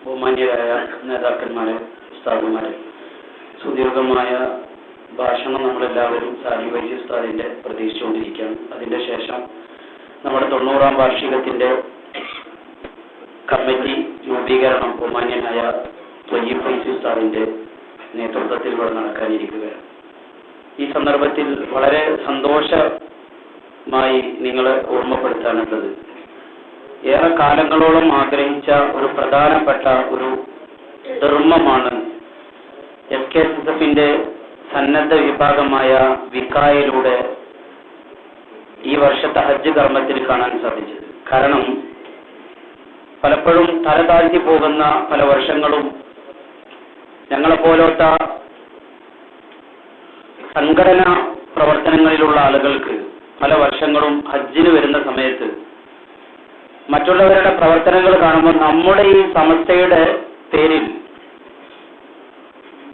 ബഹുമാന്യരായ നേതാക്കന്മാരെ, ഉസ്താദുമാരെ, സുദീർഘമായ ഭാഷണം നമ്മളെല്ലാവരും സാലി വൈദ്യ ഉസ്താദിന്റെ പ്രതീക്ഷിച്ചുകൊണ്ടിരിക്കുകയാണ്. അതിന്റെ ശേഷം നമ്മുടെ 90-ാം വാർഷികത്തിന്റെ കമ്മിറ്റി രൂപീകരണം ബഹുമാന്യനായ ത്വയ്യിബ് ഫൈസി ഉസ്താദിന്റെ നേതൃത്വത്തിൽ ഇവിടെ നടക്കാനിരിക്കുകയാണ്. ഈ സന്ദർഭത്തിൽ വളരെ സന്തോഷമായി നിങ്ങളെ ഓർമ്മപ്പെടുത്താനുള്ളത്, ഏറെ കാലങ്ങളോളം ആഗ്രഹിച്ച ഒരു പ്രധാനപ്പെട്ട ഒരു ധർമ്മമാണ് SKSSFന്റെ സന്നദ്ധ വിഭാഗമായ വിക്കായിലൂടെ ഈ വർഷത്തെ ഹജ്ജ് കർമ്മത്തിൽ കാണാൻ സാധിച്ചത്. കാരണം പലപ്പോഴും തലതാഴ്ത്തി പോകുന്ന പല വർഷങ്ങളും ഞങ്ങളെപ്പോലത്തെ സംഘടനാ പ്രവർത്തനങ്ങളിലുള്ള ആളുകൾക്ക് പല വർഷങ്ങളും ഹജ്ജിന് വരുന്ന സമയത്ത് മറ്റുള്ളവരുടെ പ്രവർത്തനങ്ങൾ കാണുമ്പോൾ നമ്മുടെ ഈ സമസ്തയുടെ പേരിൽ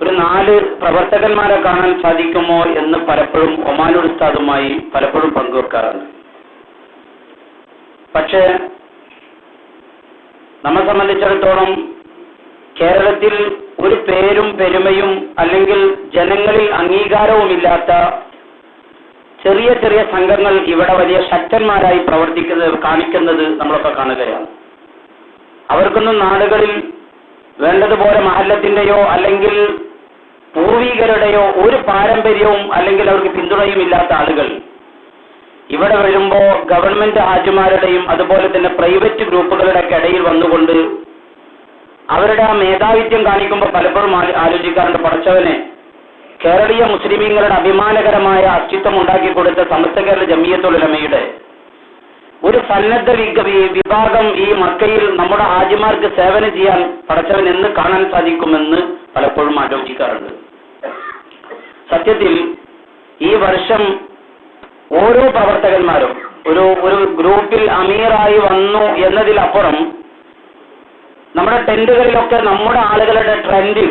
ഒരു 4 പ്രവർത്തകന്മാരെ കാണാൻ സാധിക്കുമോ എന്ന് പലപ്പോഴും ഒമാനുൽ ഉസ്താദുമായി പലപ്പോഴും പങ്കുവെക്കാറുണ്ട്. പക്ഷേ നമ്മെ സംബന്ധിച്ചിടത്തോളം കേരളത്തിൽ ഒരു പേരും പെരുമയും അല്ലെങ്കിൽ ജനങ്ങളിൽ അംഗീകാരവുമില്ലാത്ത ചെറിയ ചെറിയ സംഘങ്ങൾ ഇവിടെ വലിയ ശക്തന്മാരായി കാണിക്കുന്നത് നമ്മളൊക്കെ കാണുകയാണ്. അവർക്കൊന്നും നാടുകളിൽ വേണ്ടതുപോലെ മഹല്ലത്തിന്റെയോ അല്ലെങ്കിൽ പൂർവികരുടെയോ ഒരു പാരമ്പര്യവും അല്ലെങ്കിൽ അവർക്ക് പിന്തുണയും ഇല്ലാത്ത ആളുകൾ ഇവിടെ വരുമ്പോൾ ഗവൺമെന്റ് ഹാജിമാരുടെയും അതുപോലെ തന്നെ പ്രൈവറ്റ് ഗ്രൂപ്പുകളുടെ ഒക്കെ ഇടയിൽ വന്നുകൊണ്ട് അവരുടെ ആ മേധാവിത്യം കാണിക്കുമ്പോൾ പലപ്പോഴും ആലോചിക്കാറുണ്ട്, പടച്ചവനെ, കേരളീയ മുസ്ലിമീങ്ങളുടെ അഭിമാനകരമായ അസ്തിത്വം ഉണ്ടാക്കി കൊടുത്ത സമസ്ത കേരള ജമിയത്തുൽ ഉലമയുടെ ഒരു സന്നദ്ധ വിഭാഗം ഈ മക്കയിൽ നമ്മുടെ ഹാജിമാർക്ക് സേവനം ചെയ്യാൻ പടച്ചവൻ എന്ന് കാണാൻ സാധിക്കുമെന്ന് പലപ്പോഴും ആലോചിക്കാറുണ്ട്. സത്യത്തിൽ ഈ വർഷം ഓരോ പ്രവർത്തകന്മാരും ഒരു ഗ്രൂപ്പിൽ അമീറായി വന്നു എന്നതിലപ്പുറം നമ്മുടെ ടെന്റുകളിലൊക്കെ നമ്മുടെ ആളുകളുടെ ട്രെൻഡ്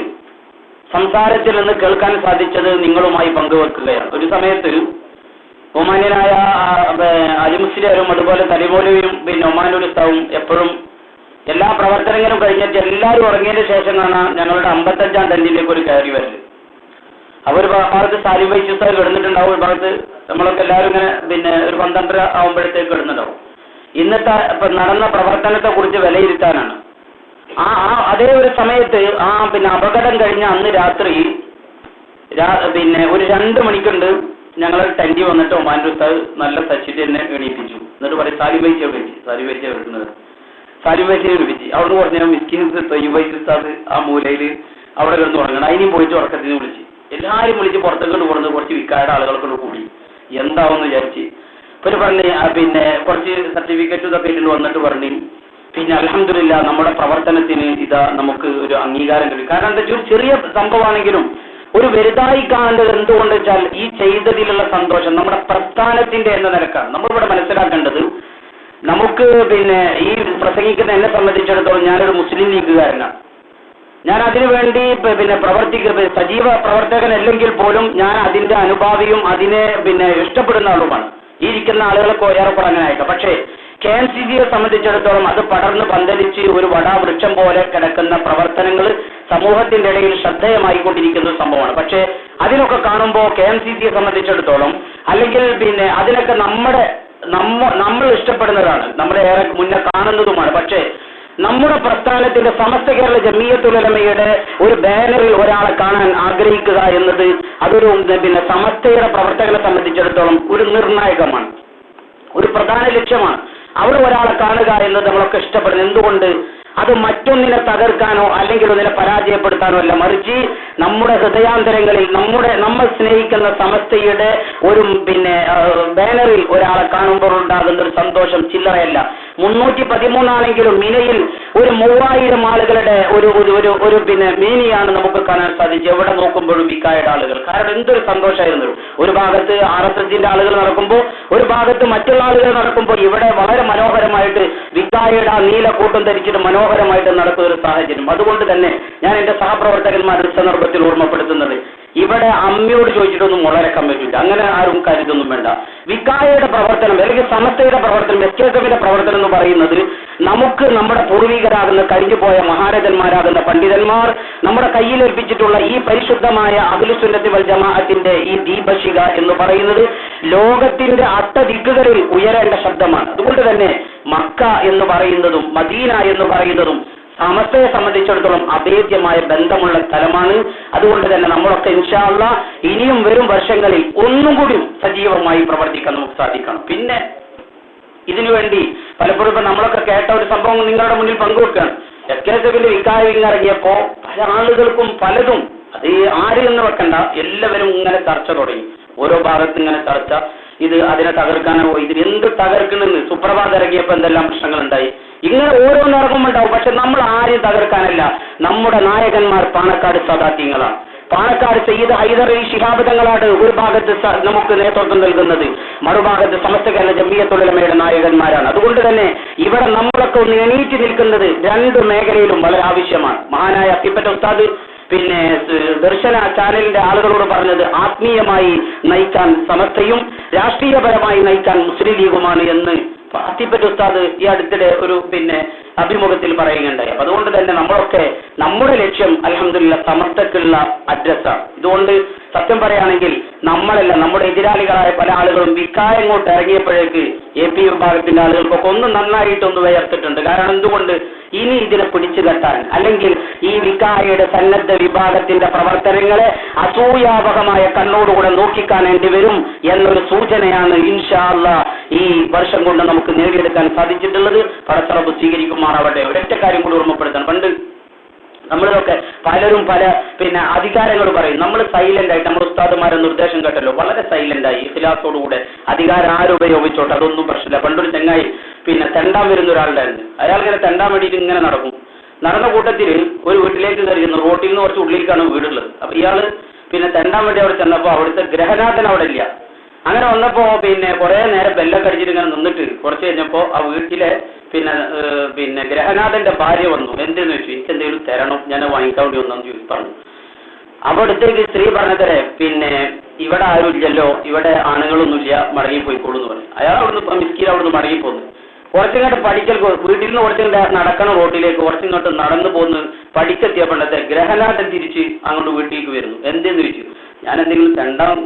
സംസാരത്തിൽ നിന്ന് കേൾക്കാൻ സാധിച്ചത് നിങ്ങളുമായി പങ്കുവെക്കുകയാണ്. ഒരു സമയത്ത് ഒമാന്യനായ അലിമുസ്ലിയാരും അതുപോലെ തലിമോലയും പിന്നെ ഒമാനുൽ ഉസ്താദും എപ്പോഴും എല്ലാ പ്രവർത്തനങ്ങളും കഴിഞ്ഞിട്ട് എല്ലാവരും ഉറങ്ങിയതിന് ശേഷം കാണാൻ ഞങ്ങളുടെ 55-ാം ടെന്റിലേക്ക് ഒരു കയറി വരല്. അവർ ഭാഗത്ത് സാലി വൈദ്യ ഉസ്താദ് കിടന്നിട്ടുണ്ടാവും, ഒരു ഭാഗത്ത് നമ്മളൊക്കെ എല്ലാവരും ഇങ്ങനെ പിന്നെ ഒരു 12:30 ആവുമ്പോഴത്തേക്ക് കിടന്നുണ്ടാവും. ഇന്നത്തെ നടന്ന പ്രവർത്തനത്തെ കുറിച്ച് വിലയിരുത്താനാണ്. അതേ ഒരു സമയത്ത് പിന്നെ അപകടം കഴിഞ്ഞ അന്ന് രാത്രി പിന്നെ ഒരു 2 മണിക്കുണ്ട് ഞങ്ങൾ ടെന്റി വന്നിട്ട് ഒമാനുൽ ഉസ്താദ് നല്ല സച്ചിട്ട് എന്നെ എണീപ്പിച്ചു. എന്നിട്ട് പറയും സാലി വൈദ്യ വരുന്നത്, സാലി വൈദ്യ വിളിച്ച് അവിടെ കുറച്ച് ഞാൻ മിസ്കിൻ ത്വയ്യിബ് ഫൈസി ഉസ്താദ് ആ മൂലയിൽ അവിടെ കിടന്ന് ഉറങ്ങണം. അതിനും പോയിട്ട് ഉറക്കത്തിന് വിളിച്ച് എല്ലാവരും വിളിച്ച് പുറത്തേക്ക് കൊടുത്ത് കുറച്ച് വിക്കായുടെ ആളുകൾക്കൊണ്ട് കൂടി എന്താവെന്ന് വിചാരിച്ച് ഇവര് പറഞ്ഞ് പിന്നെ കുറച്ച് സർട്ടിഫിക്കറ്റ് ഇതൊക്കെ ഇട്ട് വന്നിട്ട് പറഞ്ഞു, പിന്നെ അൽഹംദുലില്ലാ നമ്മുടെ പ്രവർത്തനത്തിന് ഇതാ നമുക്ക് ഒരു അംഗീകാരം കിട്ടും. കാരണം എന്താ വെച്ചാൽ ചെറിയ സംഭവമാണെങ്കിലും ഒരു വലുതായി കാണേണ്ടത് എന്തുകൊണ്ട് വെച്ചാൽ ഈ ചെയ്തതിലുള്ള സന്തോഷം നമ്മുടെ പ്രസ്ഥാനത്തിന്റെ എന്ന നിലക്കാണ്. നമ്മളിവിടെ മനസ്സിലാക്കേണ്ടത്, നമുക്ക് പിന്നെ ഈ പ്രസംഗിക്കുന്ന എന്നെ സംബന്ധിച്ചിടത്തോളം ഞാനൊരു മുസ്ലിം ലീഗുകാരനാണ്. ഞാൻ അതിനു വേണ്ടി പിന്നെ സജീവ പ്രവർത്തകനല്ലെങ്കിൽ പോലും ഞാൻ അതിന്റെ അനുഭാവിയും അതിനെ പിന്നെ ഇഷ്ടപ്പെടുന്ന ആളുമാണ്. ഈ ഇരിക്കുന്ന ആളുകളൊക്കെ ഏറെക്കുറെ അങ്ങനെ ആയിട്ട്. പക്ഷേ KMCCയെ സംബന്ധിച്ചിടത്തോളം അത് പടർന്ന് പന്തലിച്ച് ഒരു വടാവൃക്ഷം പോലെ കിടക്കുന്ന പ്രവർത്തനങ്ങൾ സമൂഹത്തിന്റെ ഇടയിൽ ശ്രദ്ധേയമായിക്കൊണ്ടിരിക്കുന്ന സംഭവമാണ്. പക്ഷേ അതിനൊക്കെ കാണുമ്പോൾ KMCCയെ സംബന്ധിച്ചിടത്തോളം അല്ലെങ്കിൽ പിന്നെ അതിനൊക്കെ നമ്മൾ ഇഷ്ടപ്പെടുന്നതാണ്, നമ്മളെ ഏറെ മുന്നേ കാണുന്നതുമാണ്. പക്ഷേ നമ്മുടെ പ്രസ്ഥാനത്തിന്റെ സമസ്ത കേരള ജമിയത്തുൽ ഉലമയുടെ ഒരു ബാനറിൽ ഒരാളെ കാണാൻ ആഗ്രഹിക്കുക എന്നത് അതൊരു പിന്നെ സമസ്തയുടെ പ്രവർത്തകനെ സംബന്ധിച്ചിടത്തോളം ഒരു നിർണായകമാണ്, ഒരു പ്രധാന ലക്ഷ്യമാണ്. അവിടെ ഒരാളെ കാണുക എന്നത് നമ്മളൊക്കെ ഇഷ്ടപ്പെടുന്നത് എന്തുകൊണ്ട്? അത് മറ്റൊന്നിനെ തകർക്കാനോ അല്ലെങ്കിൽ ഒന്നിനെ പരാജയപ്പെടുത്താനോ അല്ല, മറിച്ച് നമ്മുടെ ഹൃദയാന്തരങ്ങളിൽ നമ്മൾ സ്നേഹിക്കുന്ന സമസ്തയുടെ ഒരു പിന്നെ ബാനറിൽ ഒരാളെ കാണുമ്പോൾ ഉണ്ടാകുന്ന ഒരു സന്തോഷം ചില്ലറയല്ല. 313 ആണെങ്കിലും മിനയിൽ ഒരു 3000 ആളുകളുടെ ഒരു പിന്നെ മീനിയാണ് നമുക്ക് കാണാൻ സാധിച്ചത്. എവിടെ നോക്കുമ്പോഴും വിക്കായുടെ ആളുകൾ. കാരണം എന്തൊരു സന്തോഷമായിരുന്നു. ഒരു ഭാഗത്ത് RSSന്റെ ആളുകൾ നടക്കുമ്പോൾ ഒരു ഭാഗത്ത് മറ്റുള്ള ആളുകൾ നടക്കുമ്പോൾ ഇവിടെ വളരെ മനോഹരമായിട്ട് വിക്കായുടെ ആ നീല കൂട്ടം ധരിച്ചിട്ട് മനോഹരമായിട്ട് നടക്കുന്ന ഒരു സാഹചര്യം. അതുകൊണ്ട് തന്നെ ഞാൻ എന്റെ സഹപ്രവർത്തകന്മാരുടെ സന്ദർഭത്തിൽ ഓർമ്മപ്പെടുത്തുന്നത്, ഇവിടെ അമ്മയോട് ചോദിച്ചിട്ടൊന്നും മുളരക്കാൻ പറ്റില്ല. അങ്ങനെ ആരും കരുതൊന്നും വേണ്ട. വിക്കായയുടെ പ്രവർത്തനം അല്ലെങ്കിൽ സമസ്തയുടെ പ്രവർത്തനം, എസ്കേഎഫിന്റെ പ്രവർത്തനം എന്ന് പറയുന്നത് നമുക്ക് നമ്മുടെ പൂർവികരാകുന്ന കഴിഞ്ഞുപോയ മഹാരഥന്മാരാകുന്ന പണ്ഡിതന്മാർ നമ്മുടെ കയ്യിലേൽപ്പിച്ചിട്ടുള്ള ഈ പരിശുദ്ധമായ അഹ്ലുസുന്നത്തി വൽ ജമാഅത്തിന്റെ ഈ ദീപശിഖ എന്ന് പറയുന്നത് ലോകത്തിന്റെ അട്ടദിക്കുകളിൽ ഉയരേണ്ട ശബ്ദമാണ്. അതുകൊണ്ട് തന്നെ മക്ക എന്ന് പറയുന്നതും മദീന എന്ന് പറയുന്നതും സമസ്തയെ സംബന്ധിച്ചിടത്തോളം അഭേദ്യമായ ബന്ധമുള്ള സ്ഥലമാണ്. അതുകൊണ്ട് തന്നെ നമ്മളൊക്കെ ഇൻഷാ അല്ലാഹ് ഇനിയും വരും വർഷങ്ങളിൽ ഒന്നും കൂടി സജീവമായി പ്രവർത്തിക്കാൻ നമുക്ക് സാധിക്കണം. പിന്നെ ഇതിനുവേണ്ടി പലപ്പോഴും ഇപ്പൊ നമ്മളൊക്കെ കേട്ട ഒരു സംഭവം നിങ്ങളുടെ മുന്നിൽ പങ്കുവെക്കുകയാണ്. എസ്കേഎഫിന്റെ വിക്കായ ഇറങ്ങിയപ്പോ പല ആളുകൾക്കും പലതും അത് ആര് എന്ന് വെക്കണ്ട, എല്ലാവരും ഇങ്ങനെ ചർച്ച തുടങ്ങി. ഓരോ ഭാഗത്ത് ഇങ്ങനെ ചർച്ച, ഇത് അതിനെ തകർക്കാനോ ഇതിന് എന്ത് തകർക്കണമെന്ന്. സുപ്രഭാതം ഇറങ്ങിയപ്പോ എന്തെല്ലാം പ്രശ്നങ്ങൾ ഉണ്ടായി. ഇങ്ങനെ ഓരോന്നിറങ്ങുമ്പോണ്ടാവും. പക്ഷെ നമ്മൾ ആരെയും തകർക്കാനല്ല. നമ്മുടെ നായകന്മാർ പാണക്കാട് സദാത്യങ്ങളാണ്. പാണക്കാട് സയ്യിദ് ഹൈദർ അലി ശിഹാബ് തങ്ങളാണ് ഒരു ഭാഗത്ത് നമുക്ക് നേതൃത്വം നൽകുന്നത്, മറുഭാഗത്ത് സമസ്ത കേരള ജംഇയ്യത്തുൽ ഉലമയുടെ നായകന്മാരാണ്. അതുകൊണ്ട് തന്നെ ഇവിടെ നമ്മളൊക്കെ ഒന്ന് എണീറ്റ് നിൽക്കുന്നത് രണ്ട് മേഖലയിലും വളരെ ആവശ്യമാണ്. മഹാനായ അത്തിപ്പറ്റ ഉസ്താദ് പിന്നെ ദർശന ചാനലിന്റെ ആളുകളോട് പറഞ്ഞത് ആത്മീയമായി നയിക്കാൻ സമസ്തയും രാഷ്ട്രീയപരമായി നയിക്കാൻ മുസ്ലിം ലീഗുമാണ് എന്ന് അത്തിപ്പറ്റ ഉസ്താദ് ഈ അടുത്തിടെ ഒരു അഭിമുഖത്തിൽ പറയുകയുണ്ടായി. അപ്പൊ അതുകൊണ്ട് തന്നെ നമ്മളൊക്കെ നമ്മുടെ ലക്ഷ്യം അൽഹംദുലില്ലാഹ് സമസ്തക്കുള്ള അഡ്രസ്സാണ്. ഇതുകൊണ്ട് സത്യം പറയുകയാണെങ്കിൽ നമ്മളല്ല, നമ്മുടെ എതിരാളികളായ പല ആളുകളും വിക്കായങ്ങോട്ട് ഇറങ്ങിയപ്പോഴേക്ക് AP വിഭാഗത്തിന്റെ ആളുകൾക്കൊക്കെ ഒന്ന് നന്നായിട്ടൊന്ന് വേർത്തിട്ടുണ്ട്. കാരണം എന്തുകൊണ്ട് ഇനി ഇതിനെ പിടിച്ചു കെട്ടാൻ അല്ലെങ്കിൽ ഈ വിക്കായയുടെ സന്നദ്ധ വിഭാഗത്തിന്റെ പ്രവർത്തനങ്ങളെ അസൂയാവഹമായ കണ്ണോടുകൂടെ നോക്കിക്കാണേണ്ടി വരും എന്നൊരു സൂചനയാണ് ഇൻഷാ അല്ലാഹ് ഈ വർഷം കൊണ്ട് നമുക്ക് നേടിയെടുക്കാൻ സാധിച്ചിട്ടുള്ളത്. പടച്ചറബ് സ്വീകരിക്കുമാറാവട്ടെ. ഒരൊറ്റ കാര്യം കൂടി ഓർമ്മപ്പെടുത്താൻ, പണ്ട് നമ്മളിതൊക്കെ പലരും പല അധികാരങ്ങൾ പറയും. നമ്മൾ സൈലന്റ് ആയിട്ട് നമ്മുടെ ഉസ്താദുമാരെ നിർദ്ദേശം കേട്ടല്ലോ, വളരെ സൈലന്റ് ആയി ഇഖ്ലാസോടുകൂടെ അധികാരം ആരുപയോഗിച്ചോട്ടെ, അതൊന്നും പ്രശ്നമില്ല. പണ്ടൊരു ചെങ്ങായി തെണ്ടാൻ വരുന്ന ഒരാളുണ്ടായിരുന്നു. അയാൾ ഇങ്ങനെ തെണ്ടാൻ വേണ്ടിയിട്ട് ഇങ്ങനെ നടക്കും. നടന്ന കൂട്ടത്തിൽ ഒരു വീട്ടിലേക്ക് കയറിയിരുന്നു. റോട്ടിൽ നിന്ന് കുറച്ച് ഉള്ളിലേക്കാണ് വീടുള്ളത്. അപ്പൊ ഇയാള് തെണ്ടാൻ വേണ്ടി അവിടെ ചെന്നപ്പോ അവിടുത്തെ ഗ്രഹനാഥൻ അവിടെ ഇല്ല. അങ്ങനെ വന്നപ്പോ കുറെ നേരം ബെല്ലൊക്കെ അടിച്ചിട്ട് ഇങ്ങനെ നിന്നിട്ട് കുറച്ച് കഴിഞ്ഞപ്പോ ആ വീട്ടിലെ ഗ്രഹനാഥന്റെ ഭാര്യ വന്നു. എന്തെന്ന് വെച്ചു, എനിക്ക് എന്തെങ്കിലും തരണം, ഞാൻ വാങ്ങിക്കാൻ വേണ്ടി വന്നു ചോദിച്ചു പറഞ്ഞു. അപ്പൊ അടുത്തേക്ക് സ്ത്രീ പറഞ്ഞതരെ ഇവിടെ ആരും ഇല്ലല്ലോ, ഇവിടെ ആണുങ്ങളൊന്നുമില്ല, മടങ്ങിപ്പോയിക്കോളൂ എന്ന് പറഞ്ഞു. അയാൾ അവിടുന്ന് മിസ്കീൽ അവിടുന്ന് മടങ്ങിപ്പോന്നു. കുറച്ചിങ്ങോട്ട് പഠിക്കൽ വീട്ടിൽ നിന്ന് കുറച്ചിങ്ങോട്ട് നടക്കണം റോഡിലേക്ക്, കുറച്ചിങ്ങോട്ട് നടന്നു പോന്ന് പഠിക്കെത്തിയ പണ്ടത്തെ ഗ്രഹനാഥൻ തിരിച്ച് അങ്ങോട്ട് വീട്ടിലേക്ക് വരുന്നു. എന്തെന്ന് ചോദിച്ചു, ഞാൻ എന്തെങ്കിലും തെണ്ടാൻ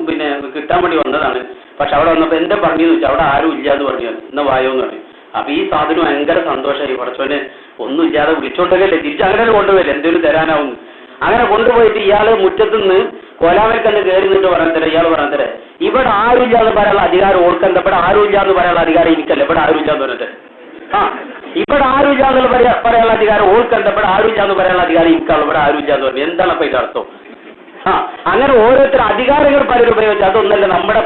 കിട്ടാൻ വേണ്ടി വന്നതാണ്, പക്ഷെ അവിടെ വന്നപ്പോ എന്താ പറഞ്ഞു വെച്ചാൽ അവിടെ ആരും ഇല്ലാന്ന് പറഞ്ഞു. ഇന്ന് വായോ എന്ന് പറഞ്ഞു. അപ്പൊ ഈ സാധനം ഭയങ്കര സന്തോഷമായി. കുറച്ചോന് ഒന്നും ഇല്ലാതെ വിളിച്ചോണ്ടല്ലേ തിരിച്ച് അങ്ങനെ കൊണ്ടുപോയില്ല, എന്തെങ്കിലും തരാനാവുന്നു. അങ്ങനെ കൊണ്ടുപോയിട്ട് ഇയാള് മുറ്റത്തുനിന്ന് കോലാമൽക്കന്ന് കയറി നിന്നിട്ട് പറഞ്ഞതരാ. ഇയാൾ പറഞ്ഞതരാ, ഇവിടെ ആരും ഇല്ലാന്ന് പറയാനുള്ള അധികാരം ഓർക്കണ്ട, ഇവിടെ ആരും ഇല്ലാന്ന് പറയാനുള്ള അധികാരം എനിക്കല്ല, ഇവിടെ ആരും ഇല്ലാന്ന് പറഞ്ഞിട്ട് ഇവിടെ ആരും ഇല്ലാന്ന് പറയാനുള്ള അധികാരം ഓർക്കണ്ട, ഇവിടെ ആരും ഇല്ലാന്ന് പറയാനുള്ള അധികാരം എനിക്കുള്ളൂ, ഇവിടെ ആരും ഇല്ലാന്ന് പറഞ്ഞു. എന്താണ് അപ്പൊ ഇതിന്റെ അർത്ഥം? അങ്ങനെ ഓരോരുത്തർ അധികാരങ്ങൾ പലരും ഉപയോഗിച്ചു. അതൊന്നല്ല നമ്മുടെ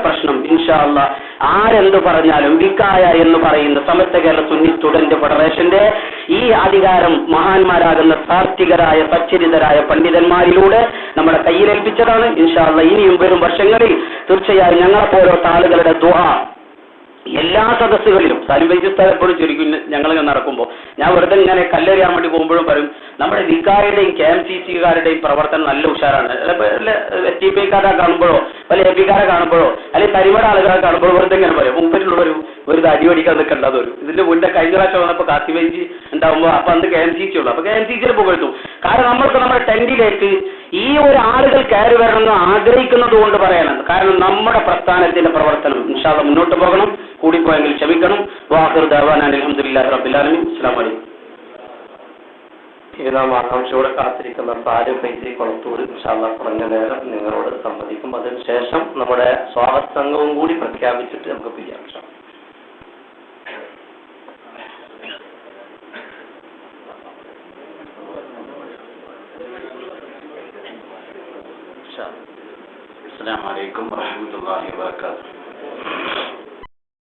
പ്രശ്നം ഇൻഷാ അല്ലാഹ് ആരെന്ത് പറഞ്ഞാലും വിക്കായ എന്ന് പറയുന്ന സമസ്ത കേരള സുന്നി സ്റ്റുഡന്റ് ഫെഡറേഷന്റെ ഈ അധികാരം മഹാന്മാരാകുന്ന സാത്വികരായ സച്ചരിതരായ പണ്ഡിതന്മാരിലൂടെ നമ്മുടെ കയ്യിലേൽപ്പിച്ചതാണ്. ഇൻഷാ അല്ലാഹ് ഇനിയും വരും വർഷങ്ങളിൽ തീർച്ചയായും ഞങ്ങളെപ്പോലത്തെ ആളുകളുടെ ദുആ എല്ലാ സദസ്സുകളിലും സാലിബൈജുസ്താദ് എപ്പോഴും ചുരുക്കും. ഞങ്ങൾ നടക്കുമ്പോൾ ഞാൻ വെറുതെ ഇങ്ങനെ കല്ലെറിയാൻ വേണ്ടി പോകുമ്പോഴും പറയും, നമ്മുടെ വിക്കാരുടെയും KMCC-കാരുടെയും പ്രവർത്തനം നല്ല ഉഷാറാണ്. STP-കാരെ കാണുമ്പോഴോ വല്ല AP-കാരെ കാണുമ്പോഴോ അല്ലെങ്കിൽ തരിമട ആളുകളെ കാണുമ്പോഴോ വെറുതെ ഇങ്ങനെ പറയും, മുമ്പിലുള്ളവരും ഒരു അടിപടിക്കാൻ നിൽക്കേണ്ടത് വരും. ഇതിന്റെ മുന്നേ കഴിഞ്ഞ പ്രാവശ്യം വന്നപ്പോൾ കാത്തിബൈജി ഉണ്ടാകുമ്പോൾ അപ്പൊ അന്ന് KMCC ഉള്ളു. അപ്പൊ KMCC-യിൽ പുകഴ്ത്തും. കാരണം നമ്മൾക്ക് നമ്മുടെ ടെന്റിലേക്ക് ഈ ഒരു ആളുകൾ കയറി വരണമെന്ന് ആഗ്രഹിക്കുന്നത് കൊണ്ട് പറയാനാണ്. കാരണം നമ്മുടെ പ്രസ്ഥാനത്തിന്റെ പ്രവർത്തനം ഇൻഷാ അല്ലാഹ് മുന്നോട്ട് പോകണം. കൂടിപ്പോയെങ്കിൽ ക്ഷമിക്കണം. വാഖിറു ദഅവാനാ അൽഹംദുലില്ലാഹി റബ്ബിൽ ആലമീൻ. അസ്സലാമു അലൈക്കും. നാം ആകാംക്ഷയോടെ കാത്തിരിക്കുന്ന സാലിം ഫൈസി കൊളത്തൂർ ഇൻഷാ അല്ലാഹ് കുറഞ്ഞ നേരം നിങ്ങളോട് സംവദിക്കും. അതിനുശേഷം നമ്മുടെ സ്വാഗത സംഘവും കൂടി പ്രഖ്യാപിച്ചിട്ട് നമുക്ക് പിരിയാം. അസ്സലാമു അലൈക്കും വറഹ്മത്തുള്ളാഹി വബറകാതുഹു.